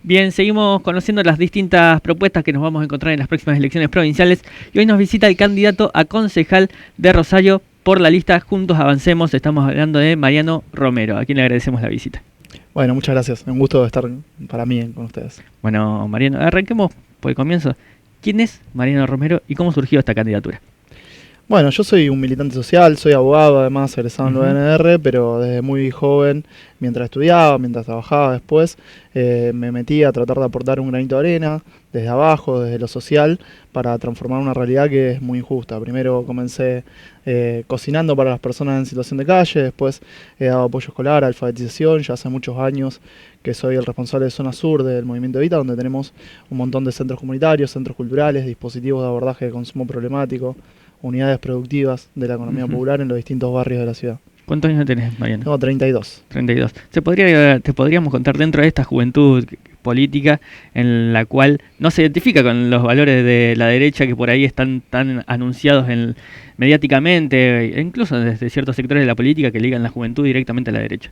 Bien, seguimos conociendo las distintas propuestas que nos vamos a encontrar en las próximas elecciones provinciales y hoy nos visita el candidato a concejal de Rosario por la lista Juntos Avancemos. Estamos hablando de Mariano Romero, a quien le agradecemos la visita. Bueno, muchas gracias. Un gusto estar para mí con ustedes. Bueno, Mariano, arranquemos por el comienzo. ¿Quién es Mariano Romero y cómo surgió esta candidatura? Bueno, yo soy un militante social, soy abogado, además egresado en la UNR, pero desde muy joven, mientras estudiaba, mientras trabajaba después, me metí a tratar de aportar un granito de arena, desde abajo, desde lo social, para transformar una realidad que es muy injusta. Primero comencé cocinando para las personas en situación de calle, después he dado apoyo escolar, alfabetización, ya hace muchos años que soy el responsable de Zona Sur del Movimiento Evita, donde tenemos un montón de centros comunitarios, centros culturales, dispositivos de abordaje de consumo problemático, unidades productivas de la economía popular en los distintos barrios de la ciudad. ¿Cuántos años tenés, Mariano? Tengo 32. 32. Te podríamos contar dentro de esta juventud política en la cual no se identifica con los valores de la derecha que por ahí están tan anunciados mediáticamente, e incluso desde ciertos sectores de la política que ligan la juventud directamente a la derecha?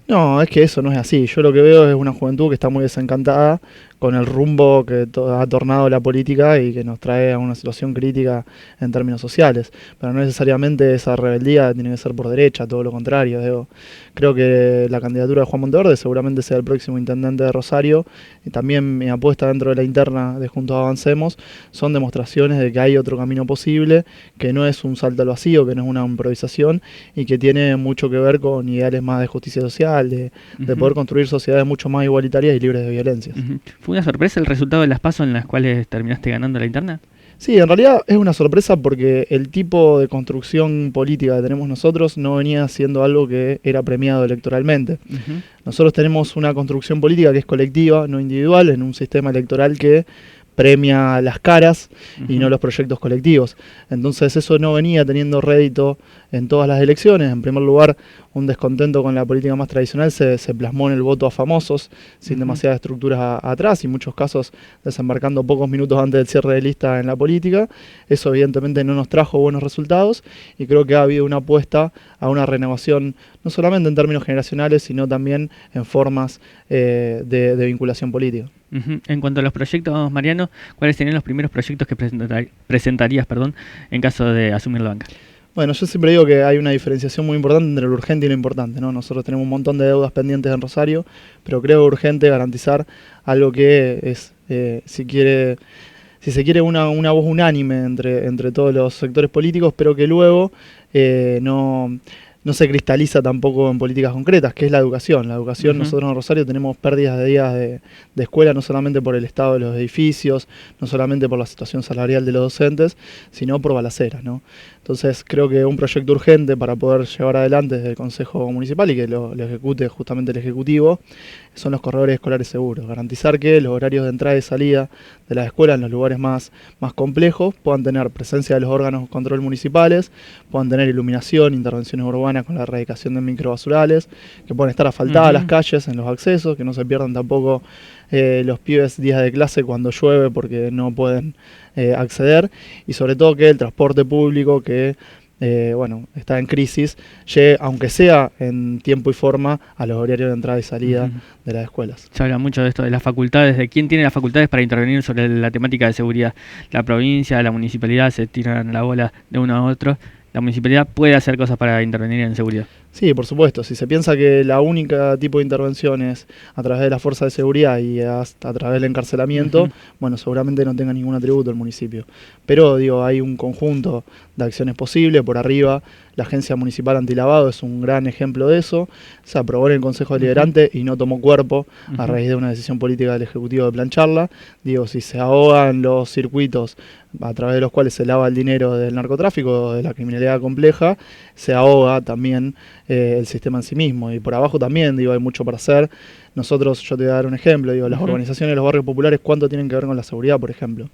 No, es que eso no es así. Yo lo que veo es una juventud que está muy desencantada con el rumbo que ha tornado la política y que nos trae a una situación crítica en términos sociales. Pero no necesariamente esa rebeldía tiene que ser por derecha, todo lo contrario. Creo que la candidatura de Juan Monteverde seguramente sea el próximo intendente de Rosario, y también mi apuesta dentro de la interna de Juntos Avancemos son demostraciones de que hay otro camino posible, que no es un salto al vacío, que no es una improvisación y que tiene mucho que ver con ideales más de justicia social, de poder construir sociedades mucho más igualitarias y libres de violencias. ¿Fue una sorpresa el resultado de las PASO en las cuales terminaste ganando la interna? Sí, en realidad es una sorpresa porque el tipo de construcción política que tenemos nosotros no venía siendo algo que era premiado electoralmente. Nosotros tenemos una construcción política que es colectiva, no individual, en un sistema electoral que premia las caras y no los proyectos colectivos. Entonces eso no venía teniendo rédito en todas las elecciones. En primer lugar, un descontento con la política más tradicional se plasmó en el voto a famosos, sin demasiadas estructuras atrás y en muchos casos desembarcando pocos minutos antes del cierre de lista en la política. Eso evidentemente no nos trajo buenos resultados y creo que ha habido una apuesta a una renovación, no solamente en términos generacionales, sino también en formas de vinculación política. En cuanto a los proyectos, Mariano, ¿cuáles serían los primeros proyectos que presentarías en caso de asumir la banca? Bueno, yo siempre digo que hay una diferenciación muy importante entre lo urgente y lo importante, ¿no? Nosotros tenemos un montón de deudas pendientes en Rosario, pero creo urgente garantizar algo que es, si se quiere una voz unánime entre todos los sectores políticos, pero que luego no se cristaliza tampoco en políticas concretas, que es la educación. La educación, nosotros en Rosario tenemos pérdidas de días de escuela, no solamente por el estado de los edificios, no solamente por la situación salarial de los docentes, sino por balaceras, ¿no? Entonces creo que un proyecto urgente para poder llevar adelante desde el Consejo Municipal y que lo ejecute justamente el Ejecutivo son los corredores escolares seguros. Garantizar que los horarios de entrada y salida de las escuelas en los lugares más complejos puedan tener presencia de los órganos de control municipales, puedan tener iluminación, intervenciones urbanas con la erradicación de microbasurales, que puedan estar asfaltadas las calles en los accesos, que no se pierdan tampoco los pibes días de clase cuando llueve porque no pueden acceder, y sobre todo que el transporte público que está en crisis, llegue, aunque sea en tiempo y forma, a los horarios de entrada y salida de las escuelas. Se habla mucho de esto, de las facultades, de quién tiene las facultades para intervenir sobre la temática de seguridad. La provincia, la municipalidad se tiran la bola de uno a otro. La municipalidad puede hacer cosas para intervenir en seguridad. Sí, por supuesto. Si se piensa que la única tipo de intervención es a través de la fuerza de seguridad y hasta a través del encarcelamiento, bueno, seguramente no tenga ningún atributo el municipio. Pero, hay un conjunto de acciones posibles. Por arriba, la Agencia Municipal Antilavado es un gran ejemplo de eso. Se aprobó en el Consejo Deliberante y no tomó cuerpo a raíz de una decisión política del Ejecutivo de plancharla. Si se ahogan los circuitos a través de los cuales se lava el dinero del narcotráfico, de la criminalidad compleja, se ahoga también el sistema en sí mismo. Y por abajo también, hay mucho para hacer. Nosotros, yo te voy a dar un ejemplo, las urbanizaciones de los barrios populares, ¿cuánto tienen que ver con la seguridad, por ejemplo?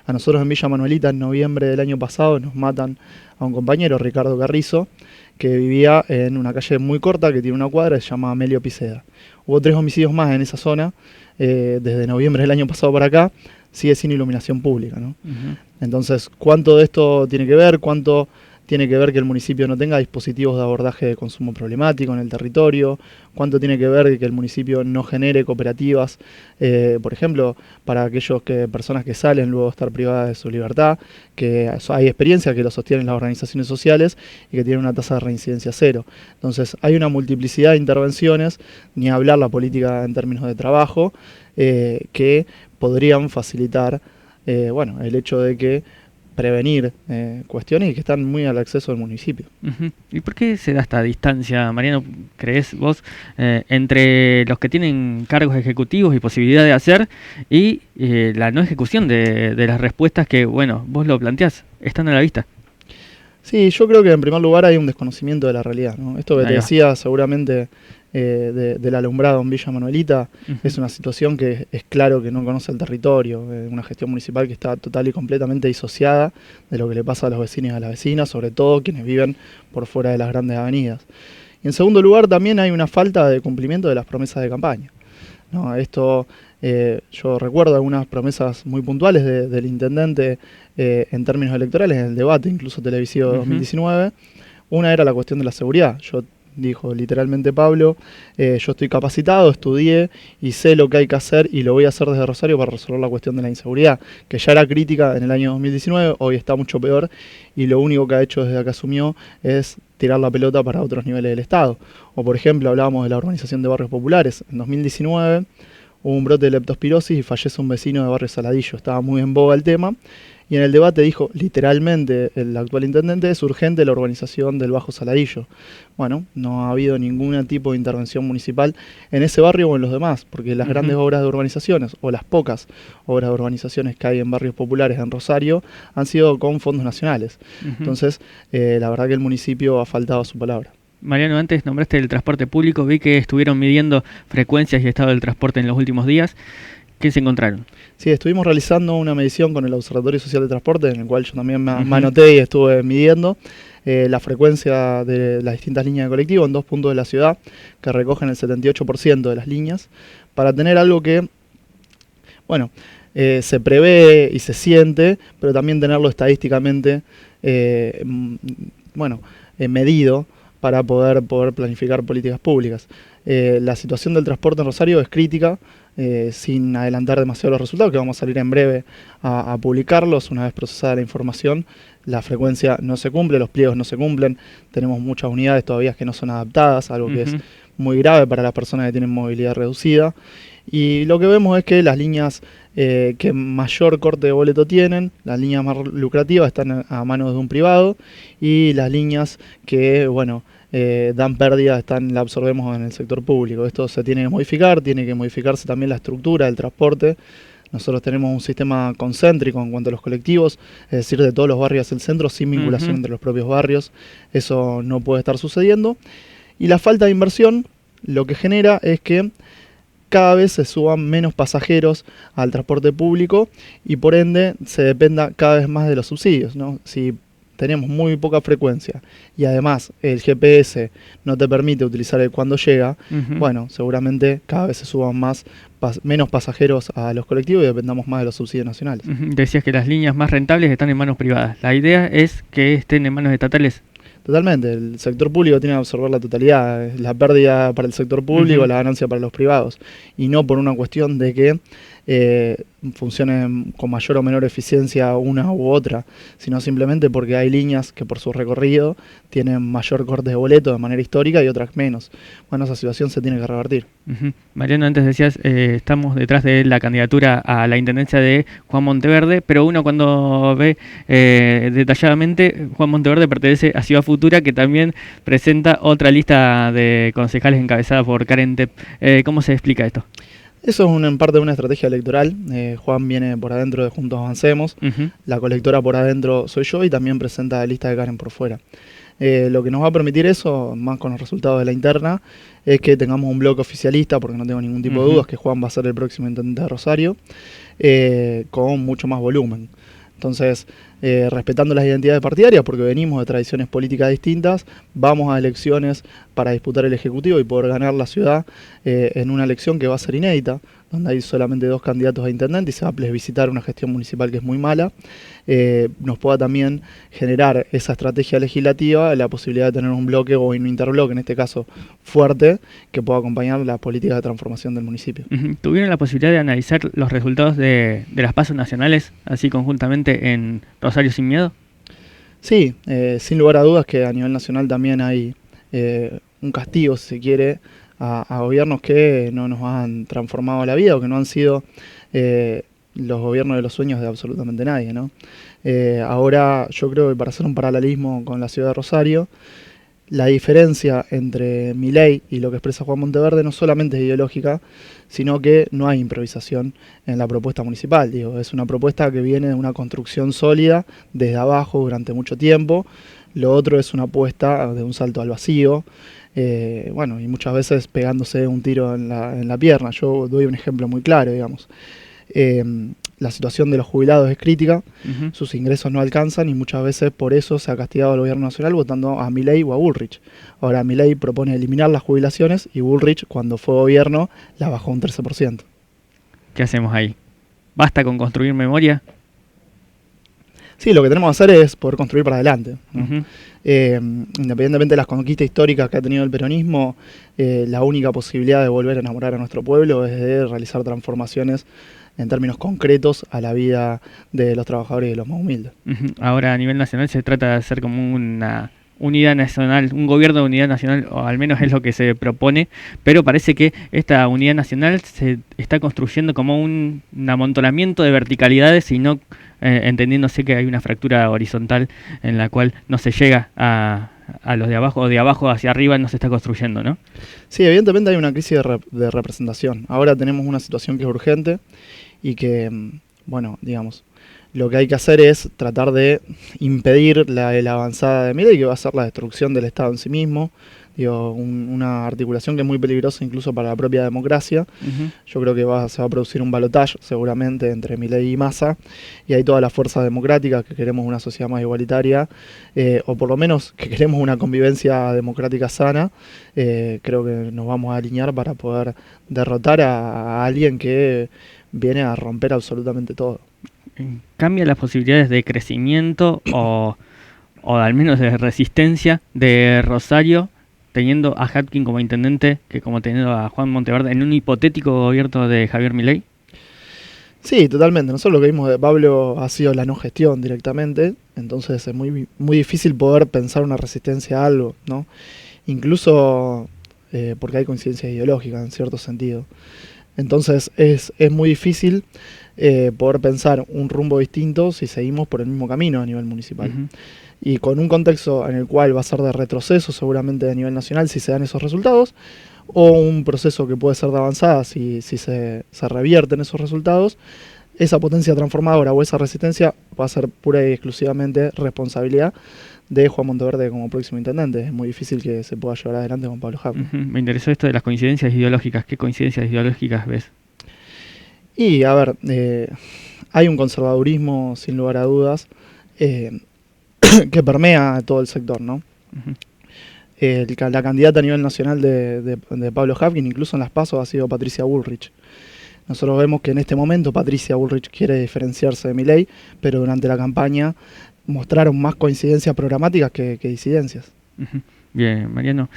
A nosotros en Villa Manuelita, en noviembre del año pasado, nos matan a un compañero, Ricardo Carrizo, que vivía en una calle muy corta que tiene una cuadra, se llama Amelio Piceda. Hubo 3 homicidios más en esa zona, desde noviembre del año pasado para acá, sigue sin iluminación pública, ¿no? Entonces, ¿cuánto de esto tiene que ver? ¿Cuánto tiene que ver que el municipio no tenga dispositivos de abordaje de consumo problemático en el territorio, cuánto tiene que ver que el municipio no genere cooperativas, por ejemplo, para aquellos personas que salen luego de estar privadas de su libertad, que hay experiencia que lo sostienen las organizaciones sociales y que tienen una tasa de reincidencia cero. Entonces hay una multiplicidad de intervenciones, ni hablar la política en términos de trabajo, que podrían facilitar el hecho de que prevenir cuestiones y que están muy al acceso del municipio. ¿Y por qué se da esta distancia, Mariano, crees vos, entre los que tienen cargos ejecutivos y posibilidad de hacer y la no ejecución de las respuestas que, bueno, vos lo planteás, están a la vista? Sí, yo creo que en primer lugar hay un desconocimiento de la realidad, ¿no? Esto que te decía seguramente del alumbrado en Villa Manuelita es una situación que es claro que no conoce el territorio, una gestión municipal que está total y completamente disociada de lo que le pasa a los vecinos y a las vecinas, sobre todo quienes viven por fuera de las grandes avenidas. Y en segundo lugar también hay una falta de cumplimiento de las promesas de campaña, ¿no? Esto, yo recuerdo algunas promesas muy puntuales del intendente en términos electorales, en el debate incluso televisivo de 2019. Una era la cuestión de la seguridad. Dijo literalmente Pablo, yo estoy capacitado, estudié y sé lo que hay que hacer y lo voy a hacer desde Rosario para resolver la cuestión de la inseguridad, que ya era crítica en el año 2019, hoy está mucho peor y lo único que ha hecho desde que asumió es tirar la pelota para otros niveles del Estado. O por ejemplo, hablábamos de la urbanización de barrios populares. En 2019 hubo un brote de leptospirosis y fallece un vecino de barrio Saladillo, estaba muy en boga el tema. Y en el debate dijo, literalmente, el actual intendente, es urgente la urbanización del Bajo Saladillo. Bueno, no ha habido ningún tipo de intervención municipal en ese barrio o en los demás, porque las grandes obras de urbanizaciones, o las pocas obras de urbanizaciones que hay en barrios populares en Rosario, han sido con fondos nacionales. Entonces, la verdad que el municipio ha faltado a su palabra. Mariano, antes nombraste el transporte público, vi que estuvieron midiendo frecuencias y estado del transporte en los últimos días. ¿Qué se encontraron? Sí, estuvimos realizando una medición con el Observatorio Social de Transporte, en el cual yo también me anoté y estuve midiendo la frecuencia de las distintas líneas de colectivo en 2 puntos de la ciudad, que recogen el 78% de las líneas, para tener algo que, bueno, se prevé y se siente, pero también tenerlo estadísticamente, medido para poder planificar políticas públicas. La situación del transporte en Rosario es crítica, sin adelantar demasiado los resultados, que vamos a salir en breve a publicarlos una vez procesada la información. La frecuencia no se cumple, los pliegos no se cumplen, tenemos muchas unidades todavía que no son adaptadas, algo que es muy grave para las personas que tienen movilidad reducida. Y lo que vemos es que las líneas que mayor corte de boleto tienen, las líneas más lucrativas están a manos de un privado, y las líneas que, dan pérdidas, la absorbemos en el sector público. Esto se tiene que modificar, tiene que modificarse también la estructura del transporte. Nosotros tenemos un sistema concéntrico en cuanto a los colectivos, es decir, de todos los barrios hacia el centro, sin vinculación entre los propios barrios. Eso no puede estar sucediendo. Y la falta de inversión lo que genera es que cada vez se suban menos pasajeros al transporte público y por ende se dependa cada vez más de los subsidios, ¿no? Si tenemos muy poca frecuencia y además el GPS no te permite utilizar el cuando llega, seguramente cada vez se suban menos pasajeros a los colectivos y dependamos más de los subsidios nacionales. Decías que las líneas más rentables están en manos privadas. ¿La idea es que estén en manos estatales? Totalmente, el sector público tiene que absorber la totalidad, la pérdida para el sector público, la ganancia para los privados, y no por una cuestión de que funcionen con mayor o menor eficiencia una u otra, sino simplemente porque hay líneas que por su recorrido tienen mayor corte de boleto de manera histórica y otras menos. Bueno, esa situación se tiene que revertir. Mariano, antes decías, estamos detrás de la candidatura a la intendencia de Juan Monteverde, pero uno cuando ve detalladamente, Juan Monteverde pertenece a Ciudad Futura, que también presenta otra lista de concejales encabezada por Karen Tepp. ¿Cómo se explica esto? Eso es en parte una estrategia electoral. Juan viene por adentro de Juntos Avancemos, la colectora por adentro soy yo y también presenta la lista de Karen por fuera. Lo que nos va a permitir eso, más con los resultados de la interna, es que tengamos un bloque oficialista, porque no tengo ningún tipo de dudas que Juan va a ser el próximo intendente de Rosario, con mucho más volumen. Entonces, respetando las identidades partidarias, porque venimos de tradiciones políticas distintas, vamos a elecciones para disputar el Ejecutivo y poder ganar la ciudad en una elección que va a ser inédita, donde hay solamente 2 candidatos a intendente y se va a plebiscitar una gestión municipal que es muy mala, nos pueda también generar esa estrategia legislativa, la posibilidad de tener un bloque o un interbloque, en este caso fuerte, que pueda acompañar las políticas de transformación del municipio. ¿Tuvieron la posibilidad de analizar los resultados de las pasos nacionales, así conjuntamente en Rosario Sin Miedo? Sí, sin lugar a dudas que a nivel nacional también hay un castigo, si se quiere, a gobiernos que no nos han transformado la vida o que no han sido los gobiernos de los sueños de absolutamente nadie, ¿no? Ahora yo creo que para hacer un paralelismo con la ciudad de Rosario, la diferencia entre Milei y lo que expresa Juan Monteverde no solamente es ideológica, sino que no hay improvisación en la propuesta municipal. Digo, es una propuesta que viene de una construcción sólida desde abajo durante mucho tiempo. Lo otro es una apuesta de un salto al vacío, bueno, y muchas veces pegándose un tiro en la pierna. Yo doy un ejemplo muy claro, digamos. La situación de los jubilados es crítica, sus ingresos no alcanzan y muchas veces por eso se ha castigado al gobierno nacional votando a Milei o a Bullrich. Ahora Milei propone eliminar las jubilaciones y Bullrich, cuando fue gobierno, la bajó un 13%. ¿Qué hacemos ahí? ¿Basta con construir memoria? Sí, lo que tenemos que hacer es poder construir para adelante, ¿no? Independientemente de las conquistas históricas que ha tenido el peronismo, la única posibilidad de volver a enamorar a nuestro pueblo es de realizar transformaciones en términos concretos a la vida de los trabajadores y de los más humildes. Ahora a nivel nacional se trata de hacer como una unidad nacional, un gobierno de unidad nacional, o al menos es lo que se propone, pero parece que esta unidad nacional se está construyendo como un amontonamiento de verticalidades y no entendiéndose que hay una fractura horizontal en la cual no se llega a los de abajo, o de abajo hacia arriba no se está construyendo, ¿no? Sí, evidentemente hay una crisis de representación. Ahora tenemos una situación que es urgente y que, bueno, digamos, lo que hay que hacer es tratar de impedir la avanzada de Milei, que va a ser la destrucción del Estado en sí mismo. Digo, una articulación que es muy peligrosa incluso para la propia democracia. Yo creo que se va a producir un balotaje seguramente entre Milei y Massa, y hay todas las fuerzas democráticas que queremos una sociedad más igualitaria, o por lo menos que queremos una convivencia democrática sana. Creo que nos vamos a alinear para poder derrotar a alguien que viene a romper absolutamente todo. ¿Cambia las posibilidades de crecimiento o al menos de resistencia de Rosario teniendo a Hapkin como intendente que como teniendo a Juan Monteverde en un hipotético gobierno de Javier Milei? Sí, totalmente. Nosotros lo que vimos de Pablo ha sido la no gestión directamente, entonces es muy, muy difícil poder pensar una resistencia a algo, ¿no? Incluso porque hay coincidencia ideológica en cierto sentido. Entonces es muy difícil poder pensar un rumbo distinto si seguimos por el mismo camino a nivel municipal. Y con un contexto en el cual va a ser de retroceso seguramente a nivel nacional si se dan esos resultados, o un proceso que puede ser de avanzada si se revierten esos resultados, esa potencia transformadora o esa resistencia va a ser pura y exclusivamente responsabilidad de Juan Monteverde como próximo intendente. Es muy difícil que se pueda llevar adelante con Pablo Hapkin. Me interesó esto de las coincidencias ideológicas. ¿Qué coincidencias ideológicas ves? Y a ver, hay un conservadurismo sin lugar a dudas que permea todo el sector, ¿no? La candidata a nivel nacional de Pablo Hapkin, incluso en las PASO, ha sido Patricia Bullrich. Nosotros vemos que en este momento Patricia Bullrich quiere diferenciarse de Milei, pero durante la campaña mostraron más coincidencias programáticas que disidencias. Bien, Mariano,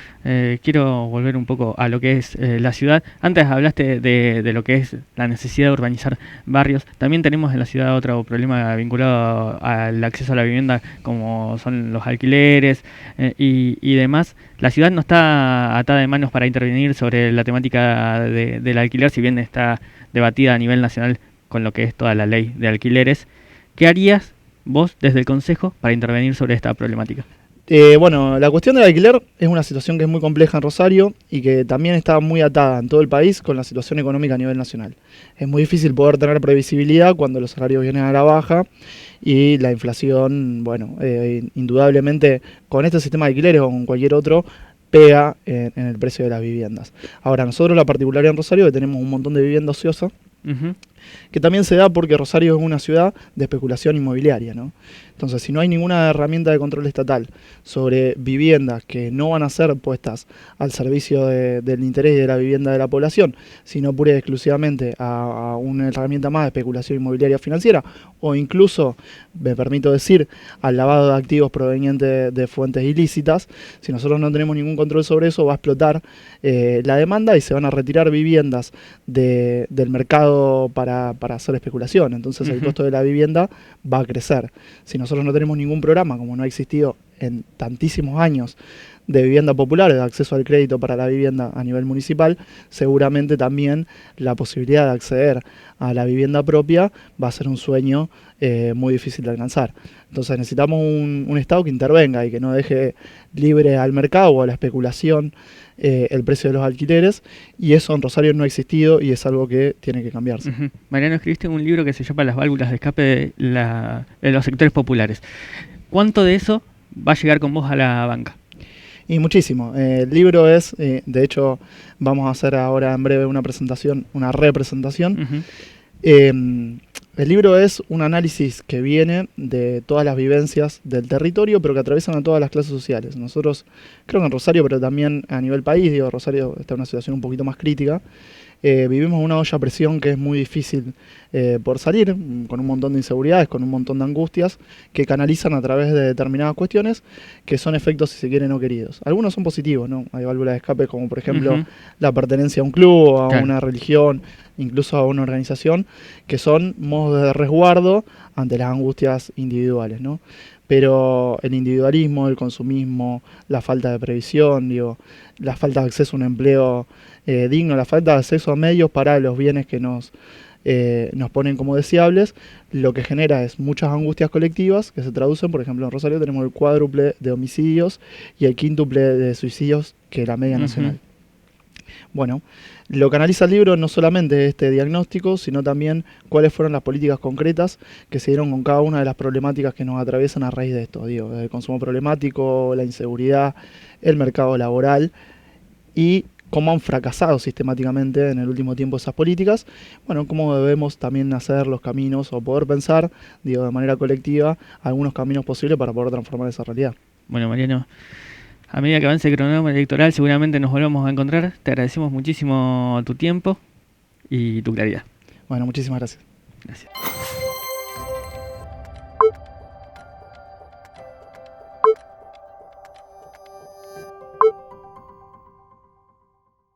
quiero volver un poco a lo que es la ciudad. Antes hablaste de lo que es la necesidad de urbanizar barrios. También tenemos en la ciudad otro problema vinculado al acceso a la vivienda, como son los alquileres y demás. La ciudad no está atada de manos para intervenir sobre la temática del alquiler, si bien está debatida a nivel nacional con lo que es toda la ley de alquileres. ¿Qué harías vos desde el Consejo para intervenir sobre esta problemática? Bueno, la cuestión del alquiler es una situación que es muy compleja en Rosario y que también está muy atada en todo el país con la situación económica a nivel nacional. Es muy difícil poder tener previsibilidad cuando los salarios vienen a la baja y la inflación, bueno, indudablemente con este sistema de alquileres o con cualquier otro, pega en el precio de las viviendas. Ahora, nosotros la particularidad en Rosario es que tenemos un montón de vivienda ociosa que también se da porque Rosario es una ciudad de especulación inmobiliaria, ¿no? Entonces, si no hay ninguna herramienta de control estatal sobre viviendas que no van a ser puestas al servicio del interés y de la vivienda de la población, sino pura y exclusivamente a una herramienta más de especulación inmobiliaria financiera, o incluso, me permito decir, al lavado de activos provenientes de fuentes ilícitas, si nosotros no tenemos ningún control sobre eso, va a explotar la demanda y se van a retirar viviendas del mercado para hacer especulación. Entonces el costo de la vivienda va a crecer. Si nosotros no tenemos ningún programa, como no ha existido en tantísimos años, de vivienda popular, de acceso al crédito para la vivienda a nivel municipal, seguramente también la posibilidad de acceder a la vivienda propia va a ser un sueño muy difícil de alcanzar. Entonces necesitamos un Estado que intervenga y que no deje libre al mercado o a la especulación el precio de los alquileres, y eso en Rosario no ha existido y es algo que tiene que cambiarse. Mariano, escribiste un libro que se llama Las válvulas de escape de los sectores populares. ¿Cuánto de eso va a llegar con vos a la banca? Y muchísimo. El libro es, de hecho, vamos a hacer ahora en breve una presentación, una representación. El libro es un análisis que viene de todas las vivencias del territorio, pero que atraviesan a todas las clases sociales. Nosotros, creo que en Rosario, pero también a nivel país, digo, Rosario está en una situación un poquito más crítica, vivimos una olla a presión que es muy difícil por salir, con un montón de inseguridades, con un montón de angustias, que canalizan a través de determinadas cuestiones, que son efectos, si se quiere, no queridos. Algunos son positivos, ¿no? Hay válvulas de escape como, por ejemplo, la pertenencia a un club, a una religión, incluso a una organización, que son modos de resguardo ante las angustias individuales, ¿no? Pero el individualismo, el consumismo, la falta de previsión, digo, la falta de acceso a un empleo digno, la falta de acceso a medios para los bienes que nos ponen como deseables, lo que genera es muchas angustias colectivas que se traducen, por ejemplo, en Rosario tenemos el cuádruple de homicidios y el quíntuple de suicidios que la media nacional. Bueno, lo que analiza el libro no solamente este diagnóstico, sino también cuáles fueron las políticas concretas que se dieron con cada una de las problemáticas que nos atraviesan a raíz de esto, digo, el consumo problemático, la inseguridad, el mercado laboral y cómo han fracasado sistemáticamente en el último tiempo esas políticas, bueno, cómo debemos también hacer los caminos o poder pensar, digo, de manera colectiva, algunos caminos posibles para poder transformar esa realidad. Bueno, Mariano, a medida que avance el cronograma electoral seguramente nos volvamos a encontrar. Te agradecemos muchísimo tu tiempo y tu claridad. Bueno, muchísimas gracias. Gracias.